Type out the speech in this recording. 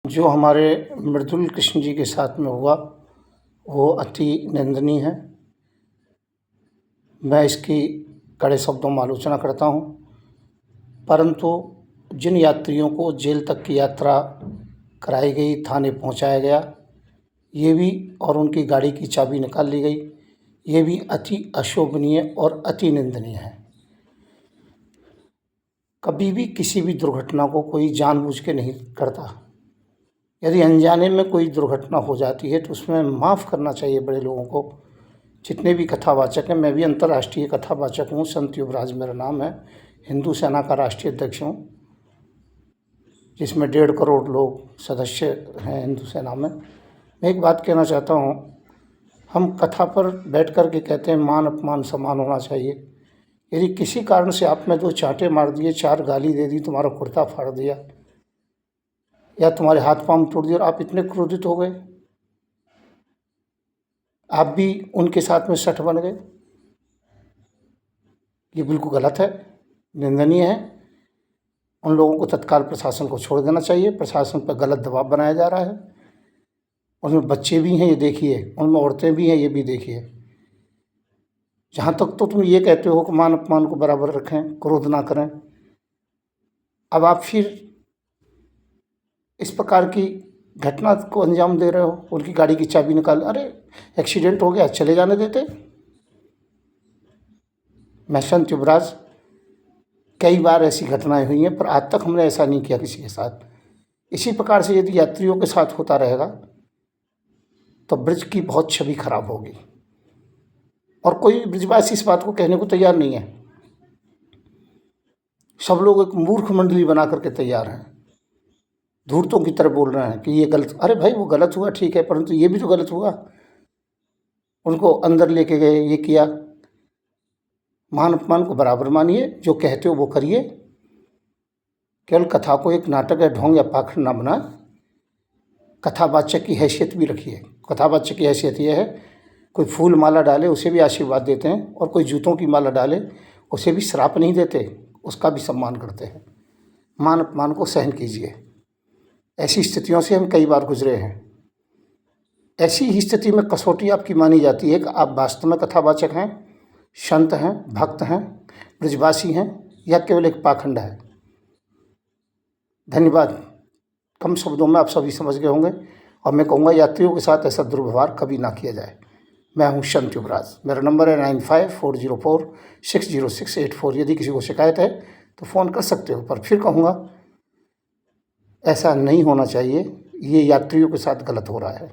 जो हमारे मृदुल कृष्ण जी के साथ में हुआ वो अति निंदनीय है। मैं इसकी कड़े शब्दों में आलोचना करता हूँ। परंतु जिन यात्रियों को जेल तक की यात्रा कराई गई, थाने पहुँचाया गया, ये भी और उनकी गाड़ी की चाबी निकाल ली गई, ये भी अति अशोभनीय और अति निंदनीय है। कभी भी किसी भी दुर्घटना को कोई जानबूझ के नहीं करता। यदि अनजाने में कोई दुर्घटना हो जाती है तो उसमें माफ़ करना चाहिए बड़े लोगों को। जितने भी कथावाचक हैं, मैं भी अंतर्राष्ट्रीय कथावाचक हूँ, संत युवराज मेरा नाम है, हिंदू सेना का राष्ट्रीय अध्यक्ष हूँ, जिसमें 1.5 करोड़ लोग सदस्य हैं हिंदू सेना में। मैं एक बात कहना चाहता हूँ, हम कथा पर बैठ कर के कहते हैं मान अपमान समान होना चाहिए। यदि किसी कारण से आपने 2 चांटे मार दिए, 4 गाली दे दी, तुम्हारा कुर्ता फाड़ दिया या तुम्हारे हाथ पांव तोड़ दिए और आप इतने क्रोधित हो गए, आप भी उनके साथ में सठ बन गए, ये बिल्कुल गलत है, निंदनीय है। उन लोगों को तत्काल प्रशासन को छोड़ देना चाहिए। प्रशासन पर गलत दबाव बनाया जा रहा है। उनमें बच्चे भी हैं, ये देखिए, उनमें औरतें भी हैं, ये भी देखिए। जहाँ तक तो तुम ये कहते हो कि मान अपमान को बराबर रखें, क्रोध ना करें, अब आप फिर इस प्रकार की घटना को अंजाम दे रहे हो। उनकी गाड़ी की चाबी निकाल, अरे एक्सीडेंट हो गया, चले जाने देते। मैं संत युवराज, कई बार ऐसी घटनाएं हुई हैं, पर आज तक हमने ऐसा नहीं किया किसी के साथ। इसी प्रकार से यदि यात्रियों के साथ होता रहेगा तो ब्रिज की बहुत छवि खराब होगी और कोई ब्रिजवासी इस बात को कहने को तैयार नहीं है। सब लोग एक मूर्ख मंडली बना करके तैयार हैं, धूर्तों की तरह बोल रहे हैं कि ये गलत। अरे भाई, वो गलत हुआ ठीक है, परंतु ये भी तो गलत हुआ। उनको अंदर लेके गए, ये किया। मान अपमान को बराबर मानिए, जो कहते हो वो करिए। केवल कथा को एक नाटक या ढोंग या पाखंड ना बना, कथावाचक की हैसियत भी रखिए। कथावाचक की हैसियत ये है, कोई फूल माला डाले उसे भी आशीर्वाद देते हैं, और कोई जूतों की माला डाले उसे भी श्राप नहीं देते, उसका भी सम्मान करते हैं। मान अपमान को सहन कीजिए। ऐसी स्थितियों से हम कई बार गुजरे हैं। ऐसी ही स्थिति में कसौटी आपकी मानी जाती है कि आप वास्तव में कथावाचक हैं, संत हैं, भक्त हैं, ब्रजवासी हैं, या केवल एक पाखंड है। धन्यवाद। कम शब्दों में आप सभी समझ गए होंगे, और मैं कहूँगा यात्रियों के साथ ऐसा दुर्व्यवहार कभी ना किया जाए। मैं हूँ संत युवराज, मेरा नंबर है 9540460684। यदि किसी को शिकायत है तो फ़ोन कर सकते हो, पर फिर कहूँगा ऐसा नहीं होना चाहिए। ये यात्रियों के साथ गलत हो रहा है।